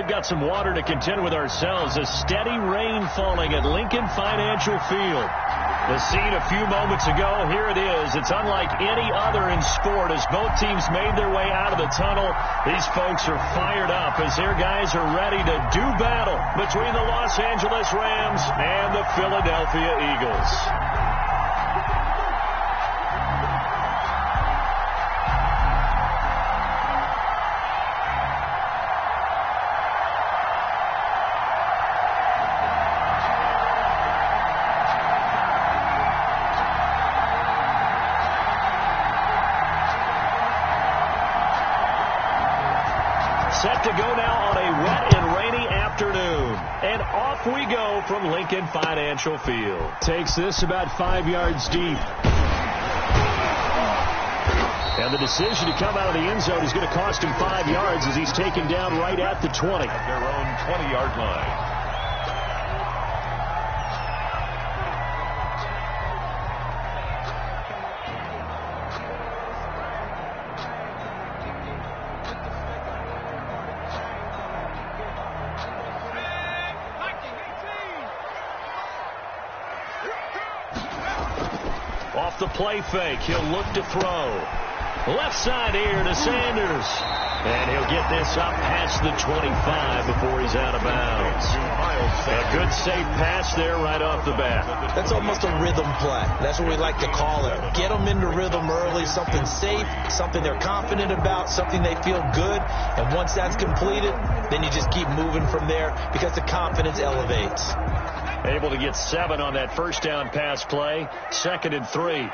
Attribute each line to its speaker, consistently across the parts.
Speaker 1: we've got some water to contend with ourselves. A steady rain falling at Lincoln Financial Field. The scene a few moments ago, here it is. It's unlike any other in sport as both teams made their way out of the tunnel. These folks are fired up as their guys are ready to do battle between the Los Angeles Rams and the Philadelphia Eagles. Set to go now on a wet and rainy afternoon. And off we go from Lincoln Financial Field. Takes this about 5 yards deep. And the decision to come out of the end zone is going to cost him 5 yards as he's taken down right at the 20.
Speaker 2: At their own 20-yard line.
Speaker 1: Off the play fake, he'll look to throw. Left side here to Sanders. And he'll get this up past the 25 before he's out of bounds. A good safe pass there right off the bat.
Speaker 3: That's almost a rhythm play. That's what we like to call it. Get them into rhythm early, something safe, something they're confident about, something they feel good. And once that's completed, then you just keep moving from there because the confidence elevates.
Speaker 1: Able to get 7 on that first down pass play. 2nd and 3.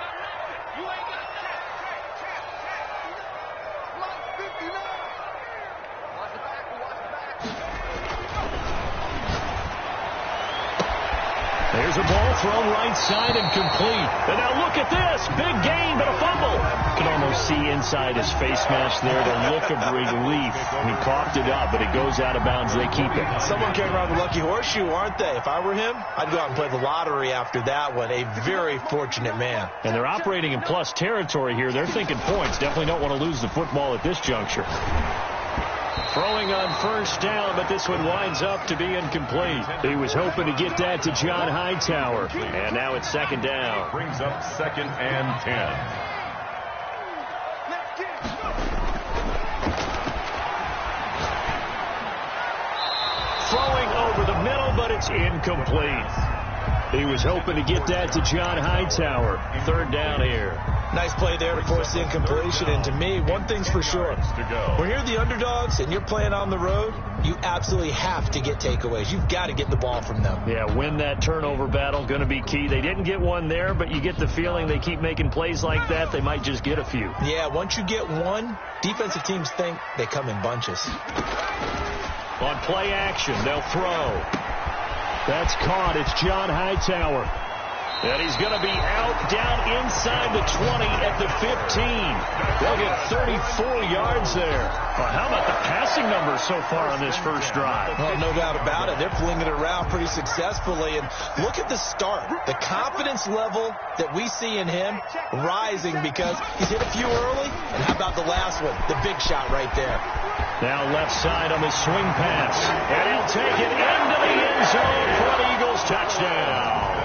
Speaker 1: There's a ball thrown right side and complete. And now look at this. Big gain, but a fumble. You can almost see inside his face mask there the look of relief. He coughed it up, but it goes out of bounds. They keep it.
Speaker 3: Someone carrying around the lucky horseshoe, aren't they? If I were him, I'd go out and play the lottery after that one. A very fortunate man.
Speaker 1: And they're operating in plus territory here. They're thinking points. Definitely don't want to lose the football at this juncture. Throwing on first down, but this one winds up to be incomplete. He was hoping to get that to John Hightower. And now it's 2nd down.
Speaker 2: Brings up 2nd and 10.
Speaker 1: Throwing over the middle, but it's incomplete. He was hoping to get that to John Hightower. 3rd down here.
Speaker 3: Nice play there to force the incompletion. And to me, one thing's for sure. When you're the underdogs and you're playing on the road, you absolutely have to get takeaways. You've got to get the ball from them.
Speaker 1: Yeah, win that turnover battle. Going to be key. They didn't get one there, but you get the feeling they keep making plays like that. They might just get a few.
Speaker 3: Yeah, once you get one, defensive teams think they come in bunches.
Speaker 1: On play action, they'll throw. That's caught. It's John Hightower. And he's going to be out down inside the 20 at the 15. They'll get 34 yards there. Well, how about the passing numbers so far on this first drive?
Speaker 3: Well, no doubt about it. They're flinging it around pretty successfully. And look at the start. The confidence level that we see in him rising because he's hit a few early. And how about the last one? The big shot right there.
Speaker 1: Now left side on the swing pass. And he'll take it into the end zone for an Eagles touchdown.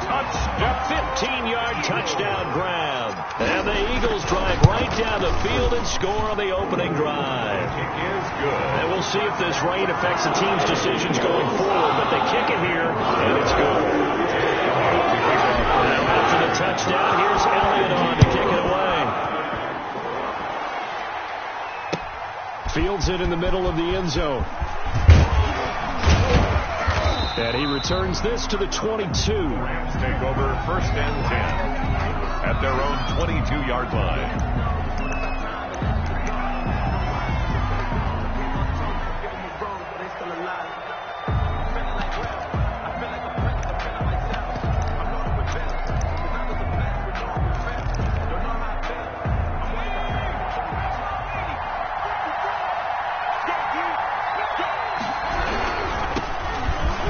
Speaker 1: A 15-yard touchdown grab. And the Eagles drive right down the field and score on the opening drive.
Speaker 2: Kick is good.
Speaker 1: And we'll see if this rain affects the team's decisions going forward. But they kick it here, and it's good. Now after the touchdown, here's Elliott on to kick it away. Fields it in the middle of the end zone. And he returns this to the 22.
Speaker 2: Rams take over 1st and 10 at their own 22-yard line.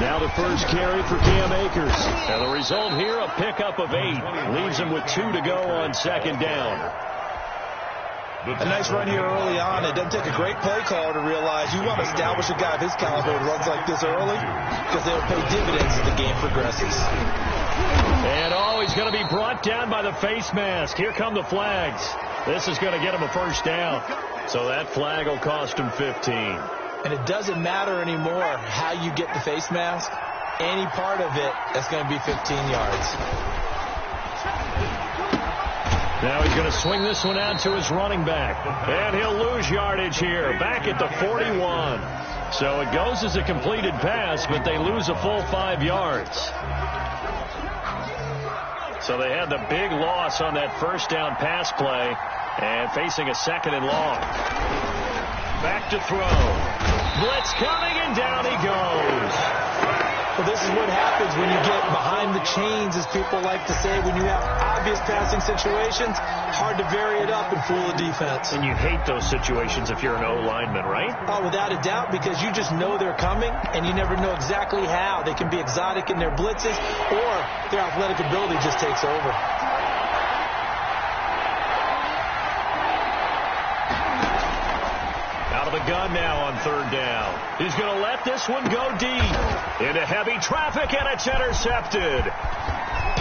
Speaker 1: Now the first carry for Cam Akers. And the result here, a pickup of 8. Leaves him with 2 to go on 2nd down.
Speaker 3: A nice run here early on. It doesn't take a great play caller to realize you want to establish a guy of his caliber who runs like this early because they'll pay dividends as the game progresses.
Speaker 1: And he's going to be brought down by the face mask. Here come the flags. This is going to get him a first down. So that flag will cost him 15.
Speaker 3: And it doesn't matter anymore how you get the face mask. Any part of it, that's going to be 15 yards.
Speaker 1: Now he's going to swing this one out to his running back. And he'll lose yardage here, back at the 41. So it goes as a completed pass, but they lose a full 5 yards. So they had the big loss on that first down pass play and facing a second and long. Back to throw. Blitz coming, and down he goes.
Speaker 3: Well, this is what happens when you get behind the chains, as people like to say. When you have obvious passing situations, hard to vary it up and fool the defense.
Speaker 1: And you hate those situations if you're an O-lineman, right?
Speaker 3: Oh, without a doubt, because you just know they're coming, and you never know exactly how. They can be exotic in their blitzes, or their athletic ability just takes over.
Speaker 1: The gun now on third down. He's going to let this one go deep. Into heavy traffic, and it's intercepted.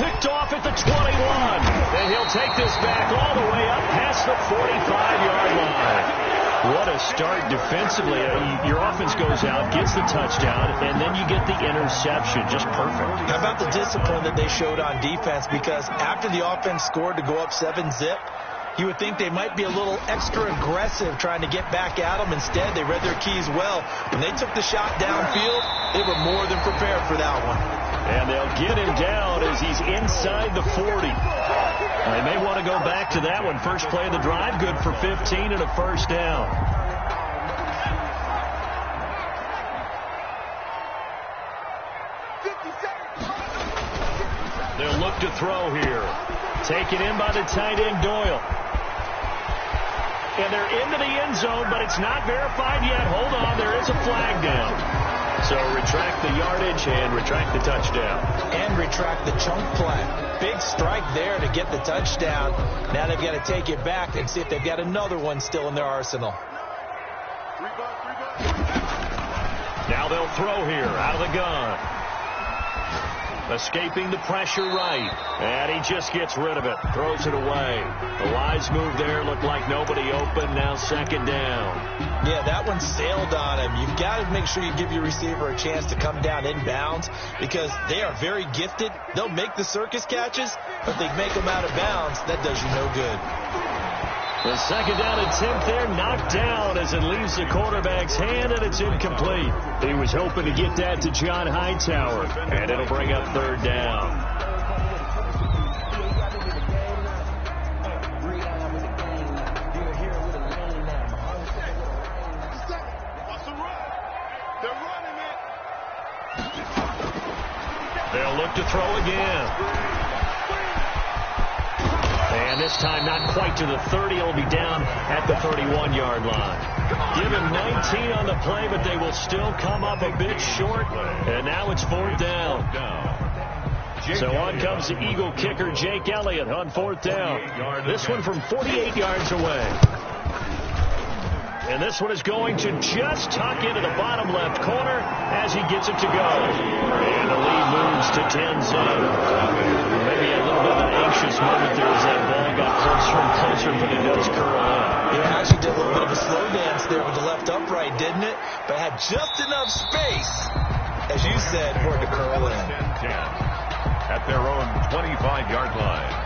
Speaker 1: Picked off at the 21. And he'll take this back all the way up past the 45-yard line. What a start defensively. Your offense goes out, gets the touchdown, and then you get the interception. Just perfect.
Speaker 3: How about the discipline that they showed on defense? Because after the offense scored to go up 7-zip, you would think they might be a little extra aggressive trying to get back at them. Instead, they read their keys well. When they took the shot downfield, they were more than prepared for that one.
Speaker 1: And they'll get him down as he's inside the 40. They may want to go back to that one. First play of the drive, good for 15 and a first down. They'll look to throw here. Taken in by the tight end, Doyle. And they're into the end zone, but it's not verified yet. Hold on, there is a flag down. So retract the yardage and retract the touchdown.
Speaker 3: And retract the chunk play. Big strike there to get the touchdown. Now they've got to take it back and see if they've got another one still in their arsenal.
Speaker 1: Now they'll throw here out of the gun. Escaping the pressure right. And he just gets rid of it. Throws it away. The wise move there. Looked like nobody open. Now second down.
Speaker 3: Yeah, that one sailed on him. You've got to make sure you give your receiver a chance to come down inbounds because they are very gifted. They'll make the circus catches, but they make them out of bounds. That does you no good.
Speaker 1: The second down attempt there knocked down as it leaves the quarterback's hand, and it's incomplete. He was hoping to get that to John Hightower, and it'll bring up third down. They'll look to throw again. And this time not quite to the 30. It'll be down at the 31-yard line. Give him 19 on the play, but they will still come up a bit short. And now it's fourth down. So on comes the Eagle kicker, Jake Elliott, on fourth down. This one from 48 yards away. And this one is going to just tuck into the bottom left corner as he gets it to go. And the lead moves to 10-0. Maybe a little bit of an anxious moment there as that ball got closer and closer, but it does curl in.
Speaker 3: Yeah, actually did a little bit of a slow dance there with the left upright, didn't it? But had just enough space, as you said, for it to curl in.
Speaker 2: 10-10 at their own 25-yard line.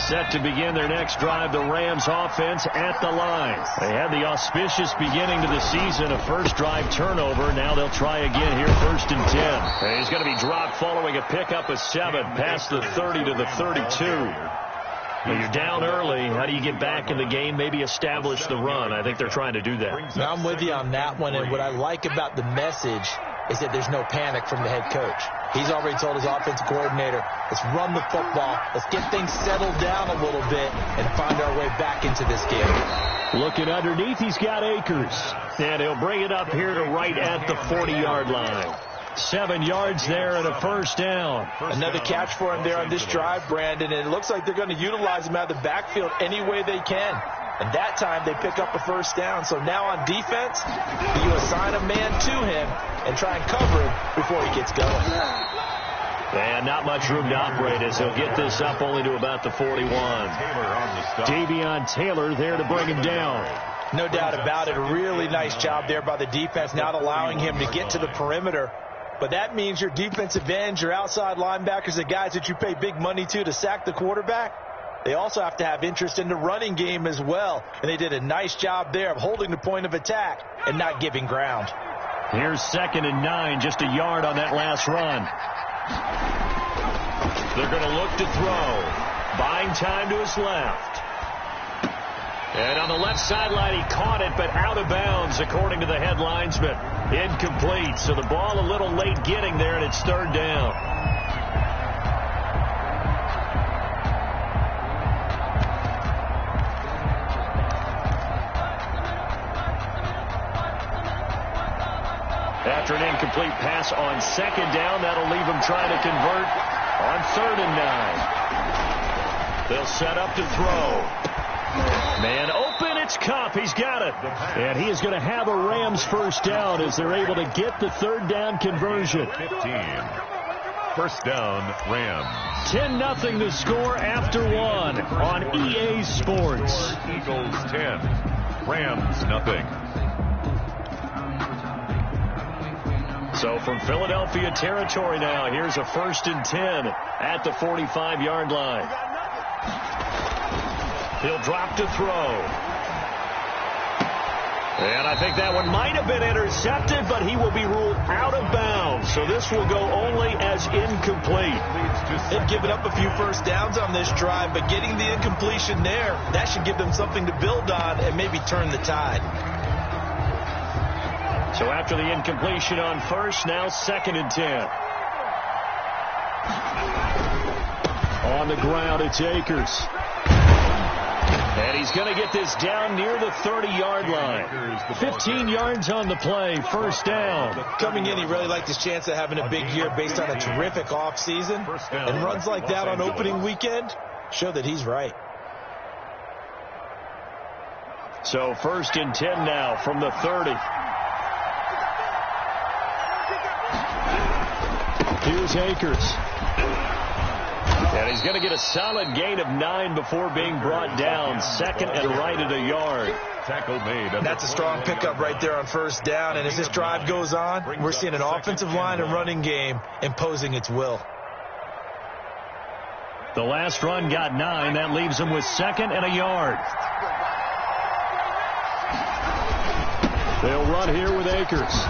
Speaker 1: Set to begin their next drive, the Rams offense at the line. They had the auspicious beginning to the season, a first drive turnover. Now they'll try again here, first and 10. And he's going to be dropped following a pickup of 7 past the 30 to the 32. When you're down early, how do you get back in the game, maybe establish the run? I think they're trying to do that.
Speaker 3: Now I'm with you on that one, and what I like about the message is that there's no panic from the head coach. He's already told his offensive coordinator, let's run the football, let's get things settled down a little bit and find our way back into this game.
Speaker 1: Looking underneath, he's got Akers. And he'll bring it up here to right at the 40-yard line. 7 yards there and a first down.
Speaker 3: Another catch for him there on this drive, Brandon. And it looks like they're going to utilize him out of the backfield any way they can. And that time they pick up a first down. So now on defense, you assign a man to him and try and cover him before he gets going.
Speaker 1: And not much room to operate as he'll get this up only to about the 41. Davion Taylor there to bring him down.
Speaker 3: No doubt about it. A really nice job there by the defense, not allowing him to get to the perimeter. But that means your defensive ends, your outside linebackers, the guys that you pay big money to sack the quarterback, they also have to have interest in the running game as well. And they did a nice job there of holding the point of attack and not giving ground.
Speaker 1: Here's 2nd and 9, just a yard on that last run. They're going to look to throw. Buying time to his left. And on the left sideline, he caught it, but out of bounds, according to the head linesman. Incomplete, so the ball a little late getting there, and it's 3rd down. After an incomplete pass on 2nd down, that'll leave him trying to convert on 3rd and 9. They'll set up to throw. Man open, it's Kupp. He's got it. And he is going to have a Rams first down as they're able to get the 3rd down conversion.
Speaker 2: 15. First down, Rams.
Speaker 1: 10-0 the score after 1 on EA Sports.
Speaker 2: Eagles 10. Rams nothing.
Speaker 1: So from Philadelphia territory now, here's a 1st and 10 at the 45-yard line. He'll drop to throw. And I think that one might have been intercepted, but he will be ruled out of bounds. So this will go only as incomplete.
Speaker 3: They've given up a few first downs on this drive, but getting the incompletion there, that should give them something to build on and maybe turn the tide.
Speaker 1: So after the incompletion on 1st, now 2nd and 10. On the ground, it's Akers. And he's going to get this down near the 30-yard line. 15 yards on the play, first down.
Speaker 3: Coming in, he really liked his chance of having a big year based on a terrific offseason. And runs like that on opening weekend show that he's right.
Speaker 1: So 1st and 10 now from the 30. Here's Akers. And he's going to get a solid gain of 9 before being brought down. 2nd and right at a yard.
Speaker 2: Tackle made.
Speaker 3: That's a strong pickup right there on 1st down. And as this drive goes on, we're seeing an offensive line and running game imposing its will.
Speaker 1: The last run got 9. That leaves him with 2nd and a yard. They'll run here with Akers.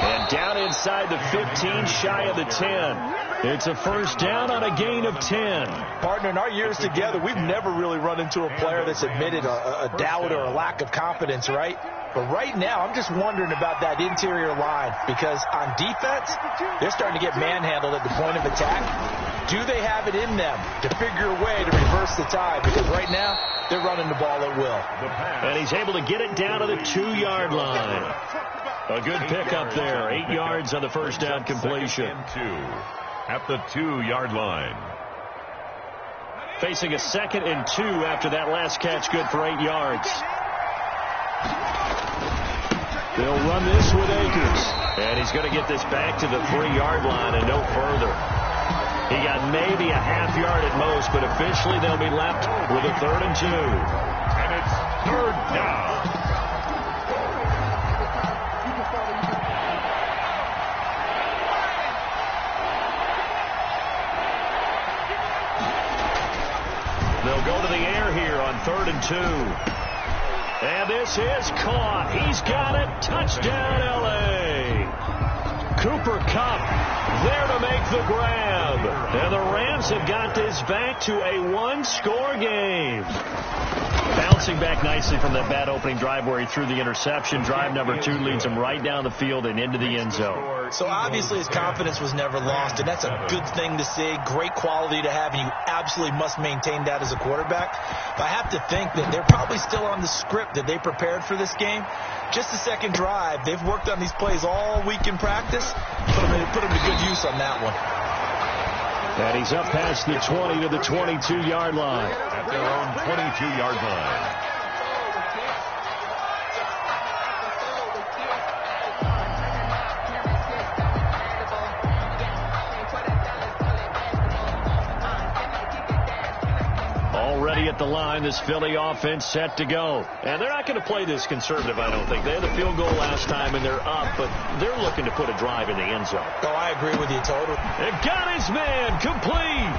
Speaker 1: And down inside the 15, shy of the 10. It's a first down on a gain of 10.
Speaker 3: Partner, in our years together, we've never really run into a player that's admitted a doubt or a lack of confidence, right? But right now, I'm just wondering about that interior line because on defense, they're starting to get manhandled at the point of attack. Do they have it in them to figure a way to reverse the tide? Because right now, they're running the ball at will.
Speaker 1: And he's able to get it down to the 2-yard line. A good pickup there. 8 yards on the first down completion.
Speaker 2: At the 2-yard line.
Speaker 1: Facing a 2nd and 2 after that last catch, good for 8 yards. They'll run this with Akers. And he's going to get this back to the 3-yard line and no further. He got maybe a half yard at most, but officially they'll be left with a 3rd and 2.
Speaker 2: And it's 3rd down.
Speaker 1: They'll go to the air here on 3rd and 2. And this is caught. He's got it. Touchdown, L.A. Cooper Kupp there to make the grab. And the Rams have got this back to a 1-score game. Bouncing back nicely from that bad opening drive where he threw the interception. Drive number 2 leads him right down the field and into the end zone.
Speaker 3: So obviously his confidence was never lost, and that's a good thing to see, great quality to have, and you absolutely must maintain that as a quarterback. But I have to think that they're probably still on the script that they prepared for this game. Just the second drive, they've worked on these plays all week in practice. Put them to good use on that one.
Speaker 1: And he's up past the 20 to the 22-yard line.
Speaker 2: At their own 22-yard line.
Speaker 1: Already at the line, this Philly offense set to go. And they're not going to play this conservative, I don't think. They had a field goal last time, and they're up, but they're looking to put a drive in the end zone.
Speaker 3: Oh, I agree with you totally.
Speaker 1: They've got his man complete.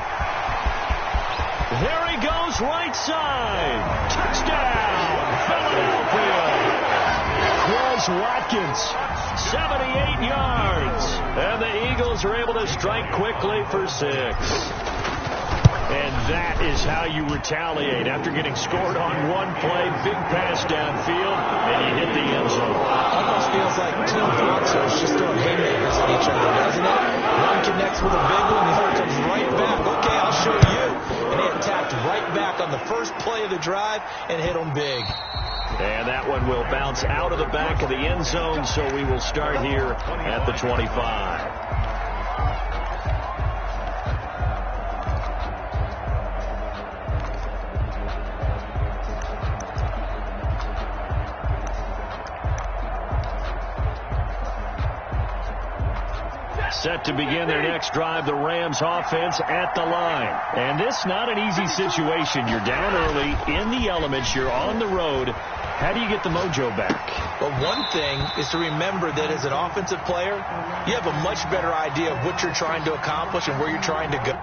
Speaker 1: There he goes, right side. Touchdown, Philadelphia. Quez Watkins, 78 yards. And the Eagles are able to strike quickly for 6. And that is how you retaliate. After getting scored on one play, big pass downfield, and you hit the end zone.
Speaker 3: Almost feels like two boxers just throwing haymakers at each other, doesn't it? One connects with a big one, the other comes right back. Okay, I'll show you. And he attacked right back on the first play of the drive and hit him big.
Speaker 1: And that one will bounce out of the back of the end zone, so we will start here at the 25. Set to begin their next drive, the Rams offense at the line. And this not an easy situation. You're down early, in the elements, you're on the road. How do you get the mojo back?
Speaker 3: Well, one thing is to remember that as an offensive player, you have a much better idea of what you're trying to accomplish and where you're trying to go.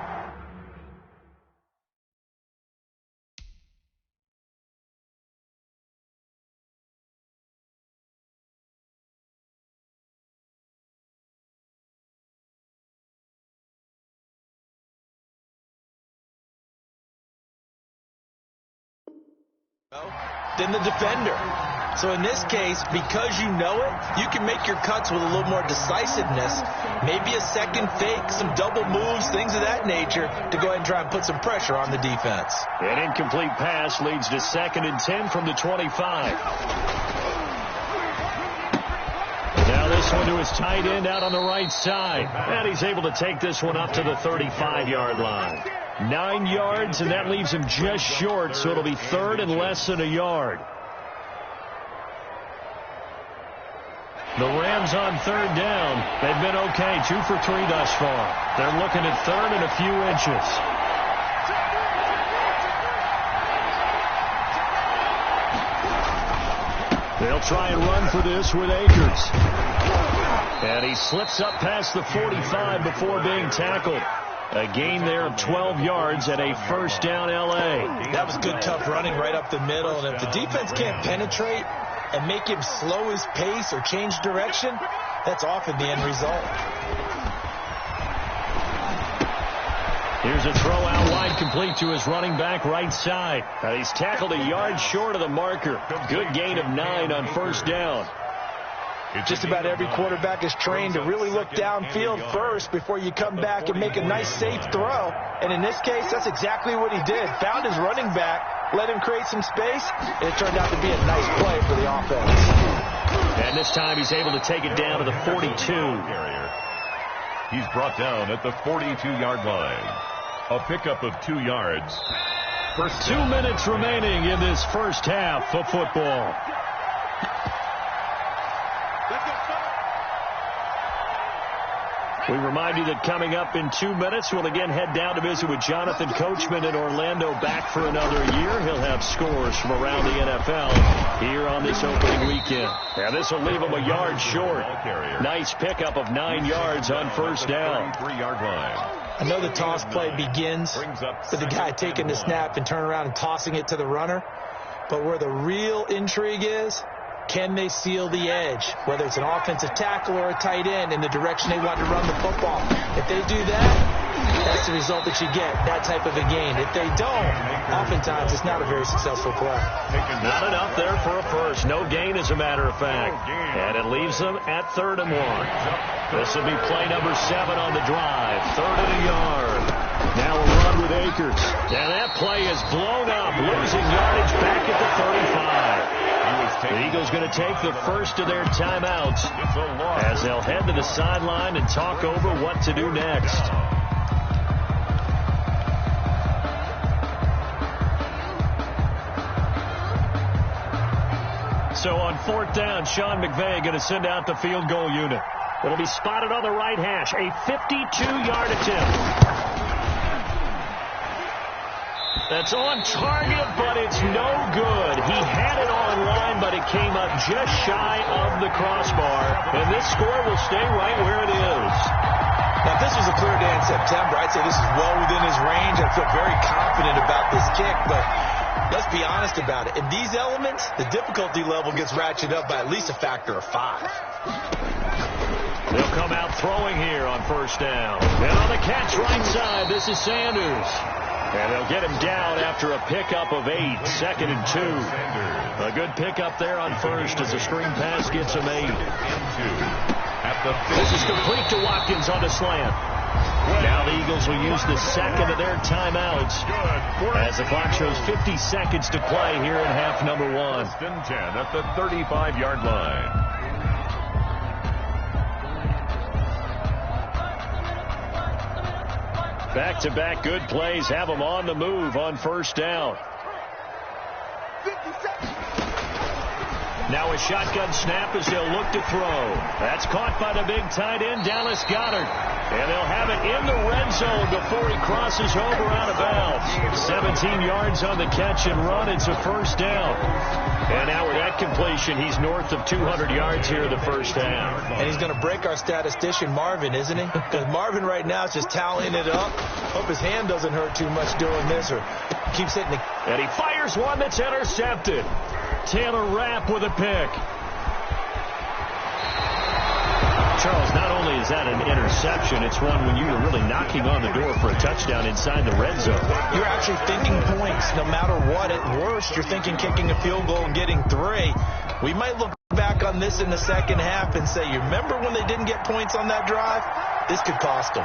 Speaker 3: Than the defender. So in this case, because you know it, you can make your cuts with a little more decisiveness, maybe a second fake, some double moves, things of that nature, to go ahead and try and put some pressure on the defense.
Speaker 1: An incomplete pass leads to 2nd and 10 from the 25. Now this one to his tight end out on the right side. And he's able to take this one up to the 35-yard line. 9 yards, and that leaves him just short, so it'll be 3rd and less than a yard. The Rams on 3rd down. They've been okay, 2 for 3 thus far. They're looking at 3rd and a few inches. They'll try and run for this with Akers. And he slips up past the 45 before being tackled. A gain there of 12 yards and a 1st down L.A.
Speaker 3: That was good, tough running right up the middle. And if the defense can't penetrate and make him slow his pace or change direction, that's often the end result.
Speaker 1: Here's a throw out wide, complete to his running back right side. He's tackled a yard short of the marker. Good gain of 9 on 1st down.
Speaker 3: Just about every quarterback is trained to really look downfield first before you come back and make a nice, safe throw. And in this case, that's exactly what he did. Found his running back, let him create some space, and it turned out to be a nice play for the offense.
Speaker 1: And this time he's able to take it down to the 42.
Speaker 2: He's brought down at the 42-yard line. A pickup of 2 yards.
Speaker 1: 2 minutes remaining in this first half of football. We remind you that coming up in 2 minutes, we'll again head down to visit with Jonathan Coachman in Orlando, back for another year. He'll have scores from around the NFL here on this opening weekend. Now this will leave him a yard short. Nice pickup of 9 yards on 1st down.
Speaker 2: 33-yard line.
Speaker 3: I know the toss play begins with the guy taking the snap and turn around and tossing it to the runner. But where the real intrigue is Can they seal the edge, whether it's an offensive tackle or a tight end, in the direction they want to run the football? If they do that, that's the result that you get, that type of a gain. If they don't, oftentimes it's not a very successful play.
Speaker 1: Not enough there for a first. No gain, as a matter of fact. And it leaves them at 3rd and 1. This will be play number 7 on the drive. 3rd and a yard. Now a run with Akers. And that play is blown up, losing yardage back at the 35. The Eagles going to take the first of their timeouts as they'll head to the sideline and talk over what to do next. So on 4th down, Sean McVay going to send out the field goal unit. It'll be spotted on the right hash. A 52-yard attempt. That's on target, but it's no good. He had it on line, but it came up just shy of the crossbar. And this score will stay right where it is.
Speaker 3: Now, if this was a clear day in September, I'd say this is well within his range. I feel very confident about this kick, but let's be honest about it. In these elements, the difficulty level gets ratcheted up by at least a factor of 5.
Speaker 1: They'll come out throwing here on 1st down. And on the catch right side, this is Sanders. And they'll get him down after a pickup of 8, 2nd and 2. A good pickup there on 1st as the screen pass gets him 8. This is complete to Watkins on the slant. Now the Eagles will use the 2nd of their timeouts as the clock shows 50 seconds to play here in half number 1.
Speaker 2: 10 at the 35-yard line.
Speaker 1: Back-to-back good plays have them on the move on 1st down. Now a shotgun snap as they'll look to throw. That's caught by the big tight end, Dallas Goedert. And they'll have it in the red zone before he crosses over out of bounds. 17 yards on the catch and run. It's a 1st down. And now with that completion, he's north of 200 yards here in the 1st half.
Speaker 3: And he's going to break our statistician, Marvin, isn't he? Because Marvin right now is just tallying it up. Hope his hand doesn't hurt too much doing this or keeps hitting the...
Speaker 1: And he fires one that's intercepted. Taylor Rapp with a pick. Charles, not only is that an interception, it's one when you were really knocking on the door for a touchdown inside the red zone.
Speaker 3: You're actually thinking points no matter what. At worst, you're thinking kicking a field goal and getting 3. We might look back on this in the 2nd half and say, you remember when they didn't get points on that drive? This could cost them.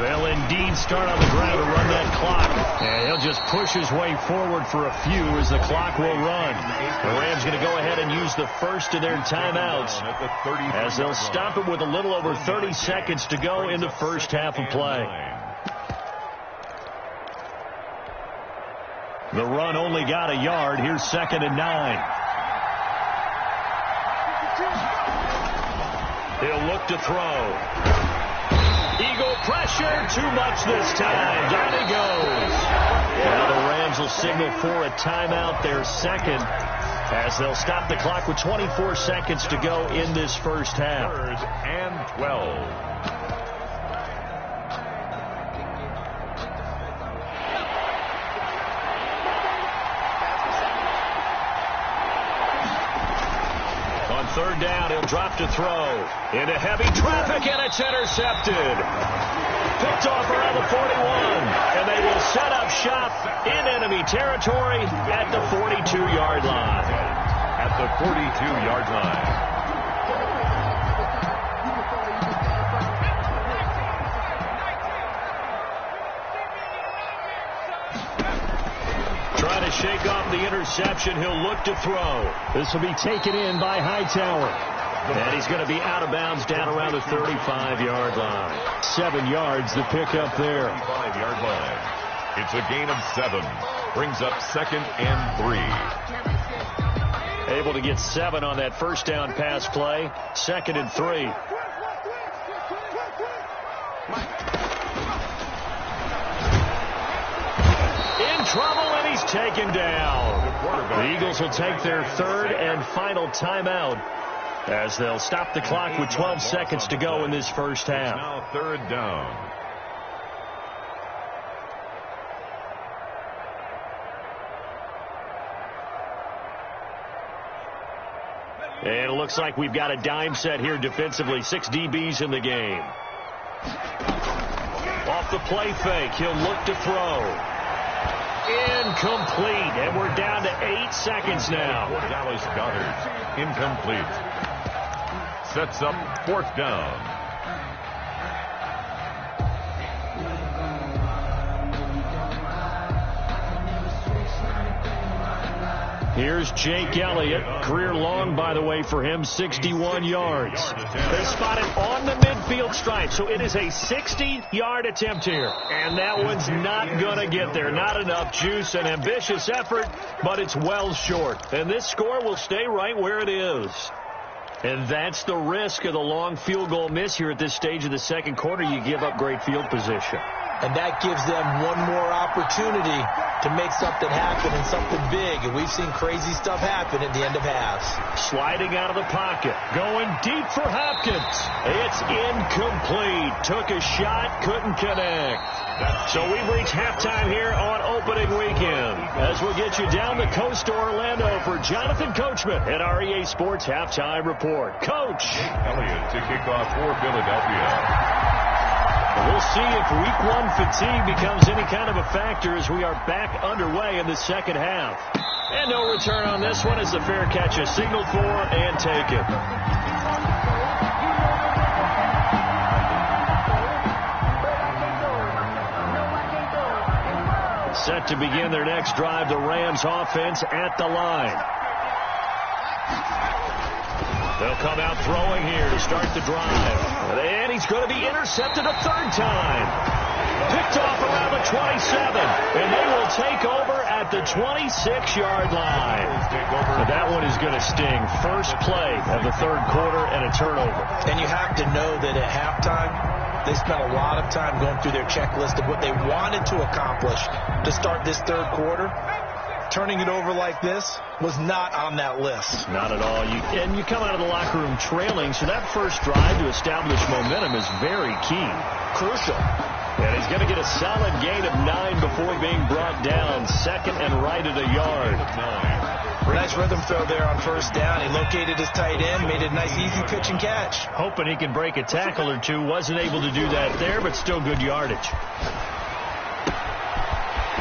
Speaker 1: They'll indeed start on the ground to run that clock. And he'll just push his way forward for a few as the clock will run. The Rams going to go ahead and use the first of their timeouts as they'll stop it with a little over 30 seconds to go in the 1st half of play. The run only got a yard. Here's 2nd and 9. He'll look to throw. Eagle pressure, too much this time. Down he goes. Now the Rams will signal for a timeout, their 2nd, as they'll stop the clock with 24 seconds to go in this 1st half.
Speaker 2: 3rd and 12.
Speaker 1: On 3rd down, he'll drop to throw. Into heavy traffic, and it's intercepted. Picked off around the 41. And they will set up shop in enemy territory at the 42-yard line.
Speaker 2: At the 42-yard line.
Speaker 1: Trying to shake off the interception. He'll look to throw. This will be taken in by Hightower. And he's going to be out of bounds down around the 35-yard line. 7 yards to pick up there.
Speaker 2: 35-yard line. It's a gain of 7. Brings up 2nd and 3.
Speaker 1: Able to get 7 on that 1st down pass play. 2nd and 3. In trouble, and he's taken down. The Eagles will take their 3rd and final timeout as they'll stop the clock with 12 seconds to go in this 1st half.
Speaker 2: Now 3rd down.
Speaker 1: And it looks like we've got a dime set here defensively. 6 DBs in the game. Off the play fake, he'll look to throw. Incomplete, and we're down to 8 seconds now.
Speaker 2: Dallas Goedert, incomplete. Sets up 4th down.
Speaker 1: Here's Jake Elliott. Career long, by the way, for him, 61 yards. They spot him on the midfield stripe, so it is a 60-yard attempt here. And that one's not going to get there. Not enough juice, an ambitious effort, but it's well short. And this score will stay right where it is. And that's the risk of the long field goal miss here at this stage of the second quarter. You give up great field position.
Speaker 3: And that gives them one more opportunity to make something happen and something big. And we've seen crazy stuff happen at the end of halves.
Speaker 1: Sliding out of the pocket. Going deep for Hopkins. It's incomplete. Took a shot, couldn't connect. So we've reached halftime here on opening weekend. As we'll get you down the coast to Orlando for Jonathan Coachman at our EA Sports Halftime Report. Coach.
Speaker 2: Elliott to kick off for Philadelphia.
Speaker 1: We'll see if week 1 fatigue becomes any kind of a factor as we are back underway in the second half. And no return on this one as the fair catch is signaled for and taken. Set to begin their next drive, the Rams offense at the line. They'll come out throwing here to start the drive. And he's going to be intercepted a 3rd time. Picked off around the 27. And they will take over at the 26-yard line. That one is going to sting. First play of the 3rd quarter and a turnover.
Speaker 3: And you have to know that at halftime, they spent a lot of time going through their checklist of what they wanted to accomplish to start this 3rd quarter. Turning it over like this was not on that list.
Speaker 1: Not at all. And you come out of the locker room trailing, so that first drive to establish momentum is very key.
Speaker 3: Crucial.
Speaker 1: And he's going to get a solid gain of 9 before being brought down. 2nd and right at a yard.
Speaker 3: Nice rhythm throw there on 1st down. He located his tight end, made it a nice easy pitch and catch.
Speaker 1: Hoping he can break a tackle or two. Wasn't able to do that there, but still good yardage.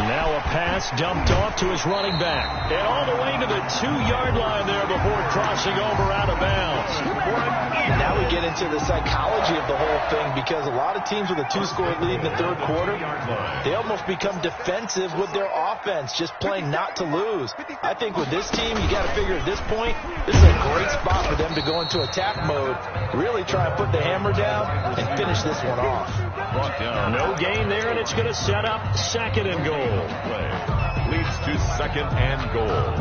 Speaker 1: Now a pass dumped off to his running back. And all the way to the 2-yard line there before crossing over out of bounds.
Speaker 3: Now we get into the psychology of the whole thing, because a lot of teams with a 2-score lead in the 3rd quarter, they almost become defensive with their offense, just playing not to lose. I think with this team, you got to figure at this point, this is a great spot for them to go into attack mode, really try to put the hammer down and finish this one off.
Speaker 1: No gain there, and it's going to set up 2nd and goal.
Speaker 2: Leads to 2nd and goal.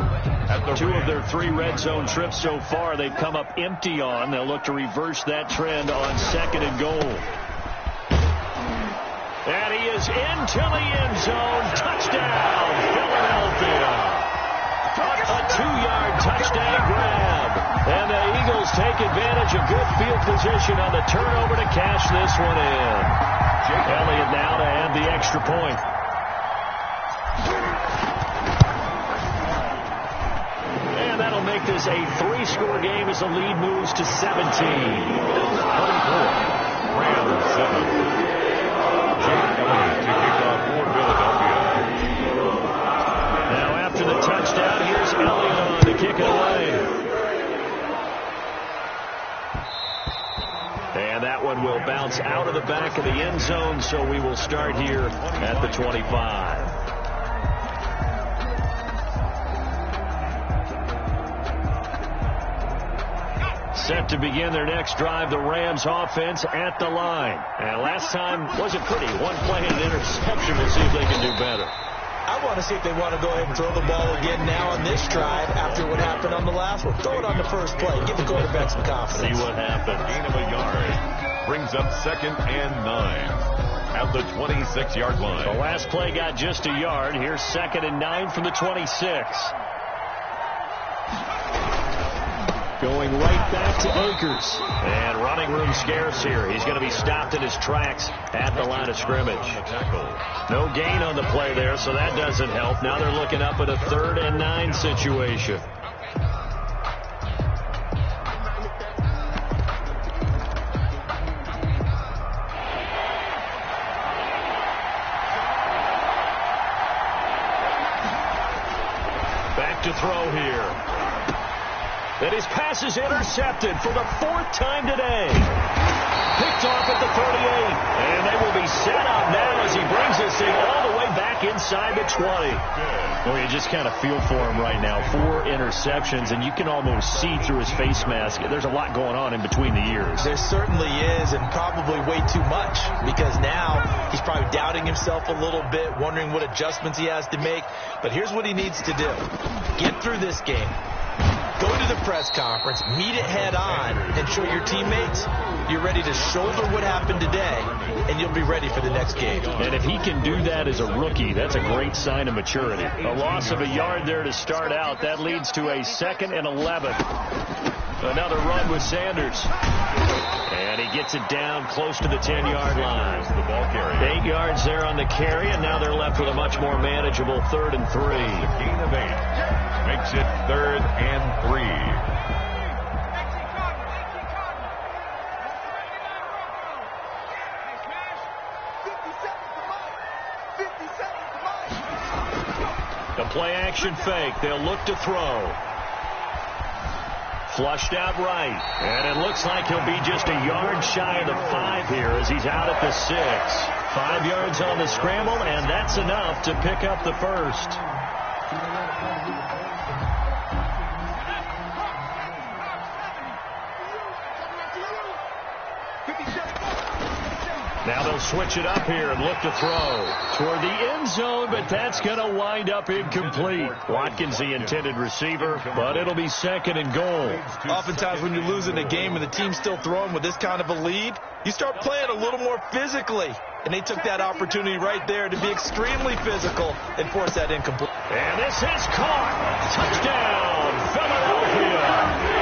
Speaker 1: 2 of their 3 red zone trips so far, they've come up empty on. They'll look to reverse that trend on 2nd and goal. And he is into the end zone. Touchdown, Philadelphia. A 2-yard touchdown grab. And the Eagles take advantage of good field position on the turnover to cash this one in. Elliott now to add the extra point. And that'll make this a 3-score game as the lead moves to 17. 24.
Speaker 2: Rams 7. Jake Elliott to kick off for Philadelphia.
Speaker 1: Now after the touchdown, here's Elliott on to kick it away. And that one will bounce out of the back of the end zone, so we will start here at the 25. Set to begin their next drive, the Rams offense at the line. And last time wasn't pretty. 1 play and an interception. We'll see if they can do better.
Speaker 3: I want to see if they want to go ahead and throw the ball again now on this drive after what happened on the last one. Throw it on the first play. Give the quarterback some confidence.
Speaker 1: See what happens.
Speaker 2: Gain of a yard. Brings up 2nd and 9 at the 26-yard line.
Speaker 1: The last play got just a yard. Here's 2nd and 9 from the 26. Going right back to Akers. And running room scarce here. He's going to be stopped in his tracks at the line of scrimmage. No gain on the play there, so that doesn't help. Now they're looking up at a 3rd and 9 situation. throw here. And his pass is intercepted for the 4th time today. Picked off at the 38. And they will be set up now as he brings this thing all the way back inside the 20. Well, you just kind of feel for him right now. 4 interceptions, and you can almost see through his face mask. There's a lot going on in between the ears.
Speaker 3: There certainly is, and probably way too much, because now he's probably doubting himself a little bit, wondering what adjustments he has to make. But here's what he needs to do. Get through this game. Go to the press conference, meet it head on, and show your teammates you're ready to shoulder what happened today, and you'll be ready for the next game.
Speaker 1: And if he can do that as a rookie, that's a great sign of maturity. A loss of a yard there to start out. That leads to a 2nd and 11. Another run with Sanders. And he gets it down close to the 10-yard line.
Speaker 2: The ball carrier.
Speaker 1: 8 yards there on the carry, and now they're left with a much more manageable 3rd and 3.
Speaker 2: Gain of 8. Makes it 3rd and 3.
Speaker 1: The play-action fake. They'll look to throw. Flushed out right. And it looks like he'll be just a yard shy of the 5 here as he's out at the 6. 5 yards on the scramble, and that's enough to pick up the first. Now they'll switch it up here and look to throw toward the end zone, but that's going to wind up incomplete. Watkins, the intended receiver, but it'll be 2nd and goal.
Speaker 3: Oftentimes when you're losing a game and the team's still throwing with this kind of a lead, you start playing a little more physically. And they took that opportunity right there to be extremely physical and force that incomplete.
Speaker 1: And this is caught. Touchdown, Philadelphia.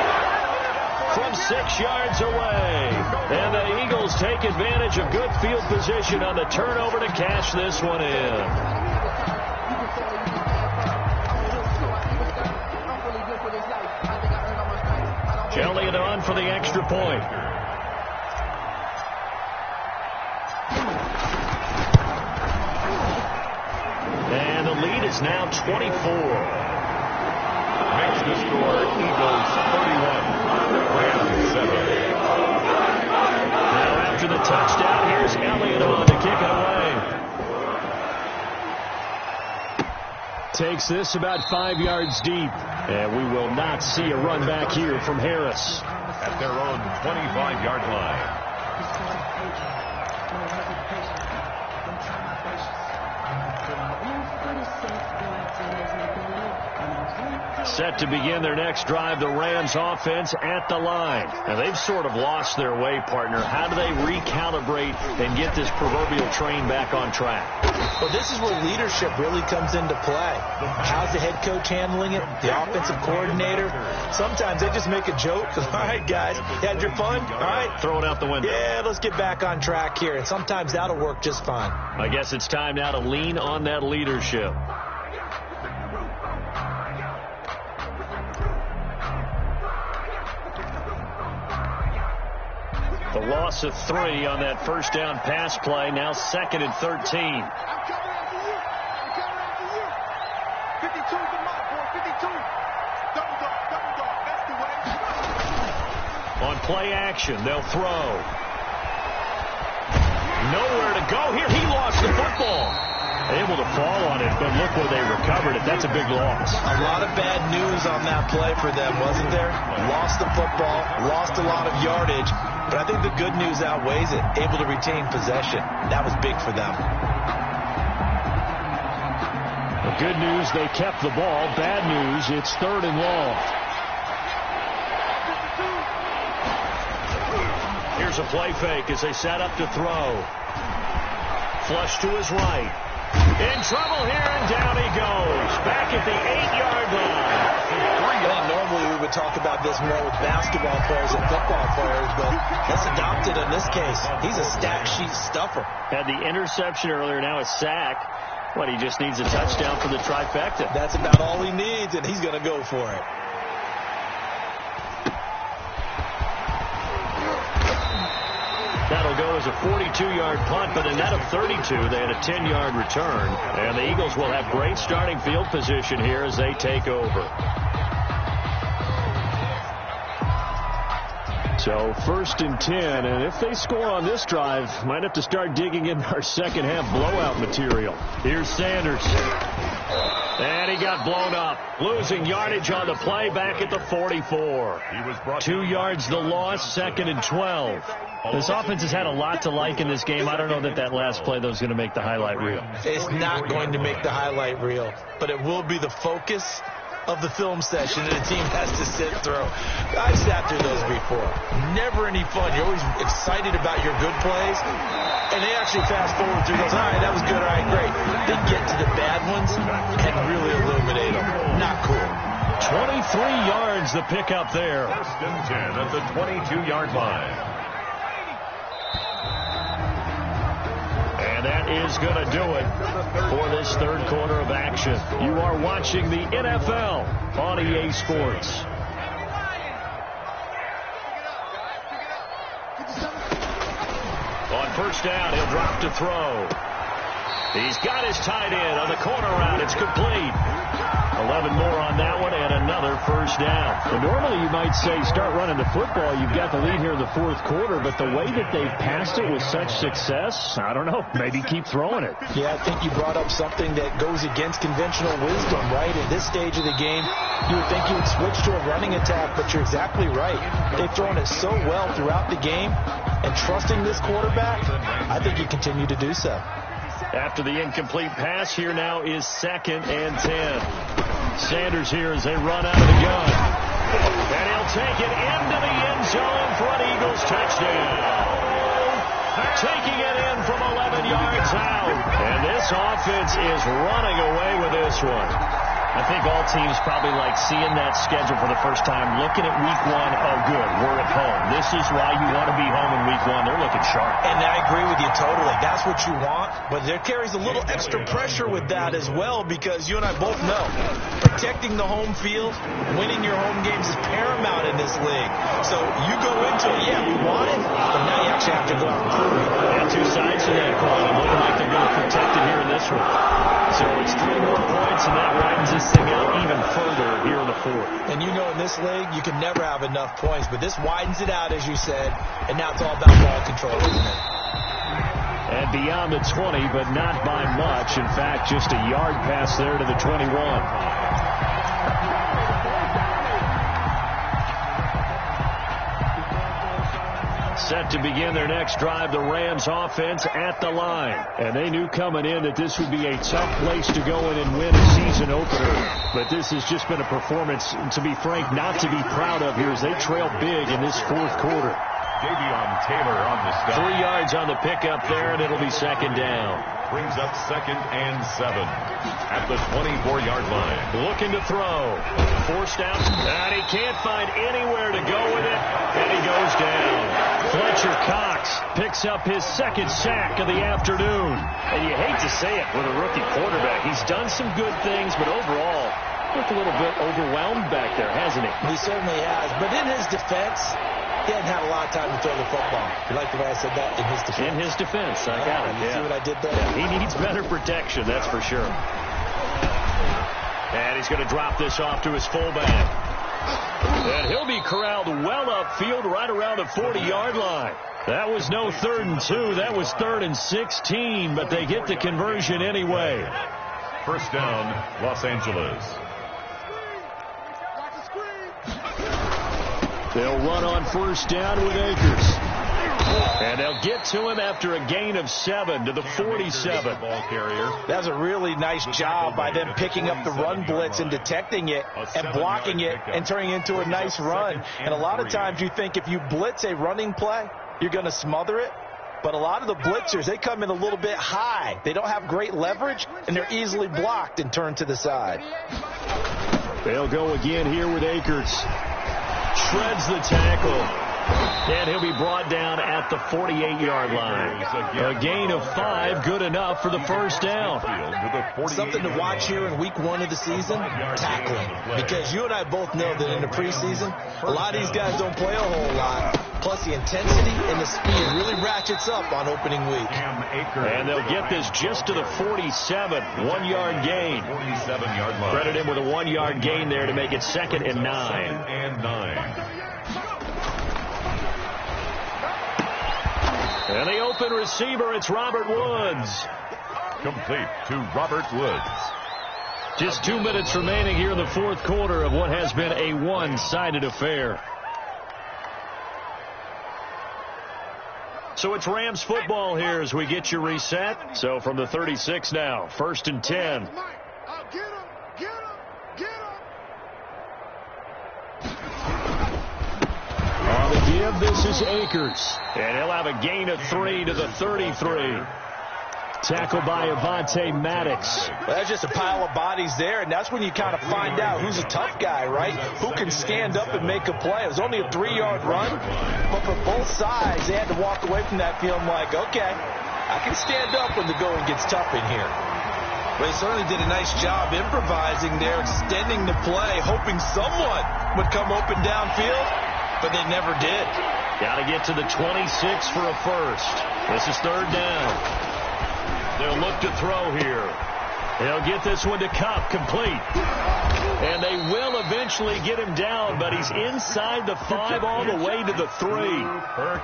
Speaker 1: From 6 yards away. And the Eagles take advantage of good field position on the turnover to cash this one in. Elliott on for the extra point. And the lead is now 24.
Speaker 2: Makes the score Eagles 31. Rams 7.
Speaker 1: Now after the touchdown, here's Elliott on to kick it away. Takes this about 5 yards deep. And we will not see a run back here from Harris.
Speaker 2: At their own 25-yard line.
Speaker 1: Set to begin their next drive, the Rams offense at the line. Now, they've sort of lost their way, partner. How do they recalibrate and get this proverbial train back on track?
Speaker 3: Well, this is where leadership really comes into play. How's the head coach handling it? The offensive coordinator? Sometimes they just make a joke. All right, guys, you had your fun? All right.
Speaker 1: Throw it out the window.
Speaker 3: Yeah, let's get back on track here. And sometimes that'll work just fine.
Speaker 1: I guess it's time now to lean on that leadership. The loss of 3 on that first down pass play. Now 2nd and 13. On play action, they'll throw. Nowhere to go here. He lost the football. Able to fall on it, but look where they recovered it. That's a big loss.
Speaker 3: A lot of bad news on that play for them, wasn't there? Lost the football, lost a lot of yardage, but I think the good news outweighs it. Able to retain possession. That was big for them.
Speaker 1: The good news, they kept the ball. Bad news, it's 3rd and long. Here's a play fake as they set up to throw. Flush to his right. In trouble here, and down he goes. Back at the 8-yard line.
Speaker 3: Normally we would talk about this more with basketball players and football players, but that's adopted in this case. He's a stat sheet stuffer.
Speaker 1: Had the interception earlier, now a sack. What, he just needs a touchdown for the trifecta.
Speaker 3: That's about all he needs, and he's going to go for it.
Speaker 1: That'll go as a 42-yard punt, but a net of 32. They had a 10-yard return. And the Eagles will have great starting field position here as they take over. So 1st and 10, and if they score on this drive, might have to start digging in our second half blowout material. Here's Sanders. And he got blown up. Losing yardage on the play back at the 44. 2 yards the loss, 2nd and 12. This offense has had a lot to like in this game. I don't know that that last play, though, is going to make the highlight reel.
Speaker 3: It's not going to make the highlight reel, but it will be the focus of the film session that a team has to sit through. I've sat through those before. Never any fun. You're always excited about your good plays, and they actually fast forward through those. All right, that was good. All right, great. They get to the bad ones and really illuminate them. Not cool.
Speaker 1: 23 yards the pickup there.
Speaker 2: 1st and 10 at the 22-yard line.
Speaker 1: And that is going to do it for this third quarter of action. You are watching the NFL on EA Sports. On 1st down, he'll drop to throw. He's got his tight end on the corner route. It's complete. 11 more on that one and another 1st down.
Speaker 4: Well, normally you might say start running the football. You've got the lead here in the 4th quarter, but the way that they've passed it with such success, I don't know, maybe keep throwing it.
Speaker 3: Yeah, I think you brought up something that goes against conventional wisdom, right? At this stage of the game, you would think you would switch to a running attack, but you're exactly right. They've thrown it so well throughout the game, and trusting this quarterback, I think you continue to do so.
Speaker 1: After the incomplete pass, here now is 2nd and 10. Sanders here as they run out of the gun. And he'll take it into the end zone for an Eagles touchdown. Taking it in from 11 yards out. And this offense is running away with this one. I think all teams probably like seeing that schedule for the first time, looking at week 1. Oh, good, we're at home. This is why you want to be home in week 1. They're looking sharp.
Speaker 3: And I agree with you totally. That's what you want. But there carries a little extra pressure with that as well, because you and I both know protecting the home field, winning your home games is paramount in this league. So you go into it, yeah, we want it, but now you actually have to go out and prove it.
Speaker 1: And 2 sides to that coin. Looking like they're going to protect it here in this one. So it's 3 more points, and that widens this thing out even further here in the 4th.
Speaker 3: And you know in this league, you can never have enough points, but this widens it out, as you said, and now it's all about ball control, isn't it?
Speaker 1: And beyond the 20, but not by much. In fact, just a yard pass there to the 21. Set to begin their next drive, the Rams offense at the line. And they knew coming in that this would be a tough place to go in and win a season opener. But this has just been a performance, to be frank, not to be proud of here as they trail big in this 4th quarter.
Speaker 2: Davion Taylor on the stop.
Speaker 1: 3 yards on the pickup there, and it'll be 2nd down.
Speaker 2: Brings up 2nd and 7 at the 24-yard line.
Speaker 1: Looking to throw. Forced out, and he can't find anywhere to go with it, and he goes down. Fletcher Cox picks up his 2nd sack of the afternoon. And you hate to say it with a rookie quarterback. He's done some good things, but overall, looked a little bit overwhelmed back there, hasn't he?
Speaker 3: He certainly has. But in his defense, he hadn't had a lot of time to throw the football. You like the way I said that? In his defense.
Speaker 1: In his defense. I got it.
Speaker 3: You see what I did there?
Speaker 1: Yeah, he needs better protection, that's for sure. And he's going to drop this off to his fullback. And he'll be corralled well upfield right around the 40-yard line. That was no 3rd and 2. That was 3rd and 16, but they get the conversion anyway.
Speaker 2: 1st down, Los Angeles.
Speaker 1: They'll run on 1st down with Akers. And they'll get to him after a gain of 7 to the 47.
Speaker 2: Ball carrier.
Speaker 3: That was a really nice job by them picking up the run blitz and detecting it and blocking it and turning it into a nice run. And a lot of times you think if you blitz a running play, you're going to smother it. But a lot of the blitzers, they come in a little bit high. They don't have great leverage, and they're easily blocked and turned to the side.
Speaker 1: They'll go again here with Akers. Shreds the tackle. And he'll be brought down at the 48-yard line. A gain of 5, good enough for the 1st down.
Speaker 3: Something to watch here in week 1 of the season, tackling. Because you and I both know that in the preseason, a lot of these guys don't play a whole lot. Plus the intensity and the speed really ratchets up on opening week.
Speaker 1: And they'll get this just to the 47, 1-yard gain.
Speaker 2: 47-yard line.
Speaker 1: Credit him with a 1-yard gain there to make it 2nd and 9.
Speaker 2: 2nd and 9.
Speaker 1: And the open receiver, it's Robert Woods.
Speaker 2: Complete to Robert Woods.
Speaker 1: Just 2 minutes remaining here in the fourth quarter of what has been a one-sided affair. So it's Rams football here as we get you reset. So from the 36 now, 1st and 10. On the give, this is Akers. And he'll have a gain of 3 to the 33. Tackled by Avonte Maddox.
Speaker 3: Well, that's just a pile of bodies there, and that's when you kind of find out who's a tough guy, right? Who can stand up and make a play. It was only a 3-yard run, but for both sides, they had to walk away from that feeling like, okay, I can stand up when the going gets tough in here. Well, he certainly did a nice job improvising there, extending the play, hoping someone would come open downfield, but they never did.
Speaker 1: Got to get to the 26 for a first. This is 3rd down. They'll look to throw here. They'll get this one to Kupp, complete. And they will eventually get him down, but he's inside the 5 all the way to the 3.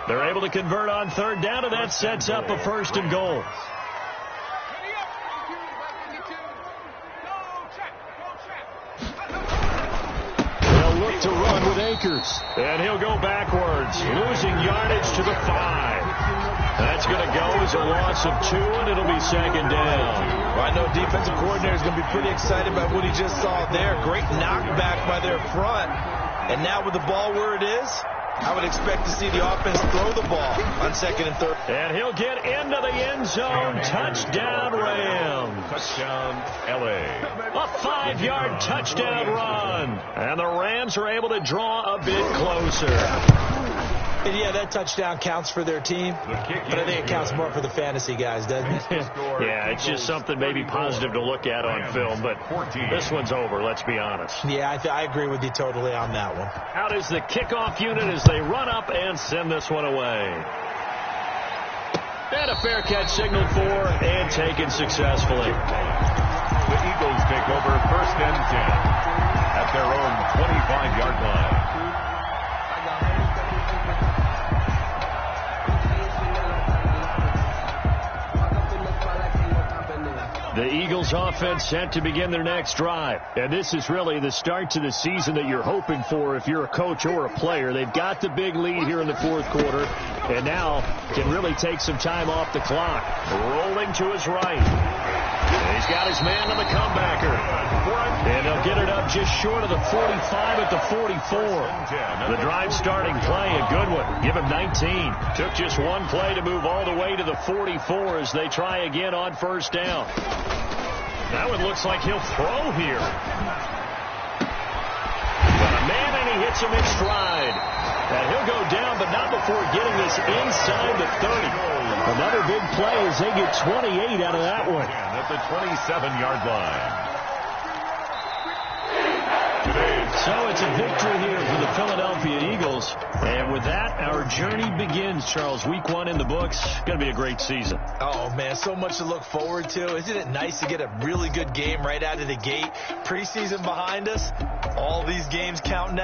Speaker 1: They're able to convert on 3rd down, and that sets up a 1st and goal. They'll look to run with Akers. And he'll go backwards, losing yardage to the 5. That's going to go as a loss of 2, and it'll be 2nd down.
Speaker 3: Well, I know defensive coordinator is going to be pretty excited about what he just saw there. Great knockback by their front. And now with the ball where it is, I would expect to see the offense throw the ball on 2nd and 3rd.
Speaker 1: And he'll get into the end zone. Touchdown, Rams.
Speaker 2: Touchdown, L.A.
Speaker 1: A 5-yard touchdown run. And the Rams are able to draw a bit closer.
Speaker 3: And yeah, that touchdown counts for their team, but I think it counts more for the fantasy guys, doesn't it?
Speaker 1: Yeah, it's just something maybe positive to look at on film, but this one's over, let's be honest.
Speaker 3: Yeah, I agree with you totally on that one.
Speaker 1: Out is the kickoff unit as they run up and send this one away. And a fair catch signaled for and taken successfully.
Speaker 2: The Eagles take over 1st and 10 at their own 25-yard line.
Speaker 1: The Eagles offense set to begin their next drive. And this is really the start to the season that you're hoping for if you're a coach or a player. They've got the big lead here in the fourth quarter and now can really take some time off the clock. Rolling to his right. And he's got his man on the comebacker. And he'll get it up just short of the 45 at the 44. The drive starting play, a good one. Give him 19. Took just one play to move all the way to the 44 as they try again on 1st down. That one looks like he'll throw here. Got a man, and he hits him in stride. And he'll go down, but not before getting this inside the 30. Another big play as they get 28 out of that one.
Speaker 2: At the 27-yard line.
Speaker 1: So it's a victory here for the Philadelphia Eagles. And with that, our journey begins, Charles. Week 1 in the books. Going to be a great season.
Speaker 3: Oh, man, so much to look forward to. Isn't it nice to get a really good game right out of the gate? Preseason behind us. All these games count now.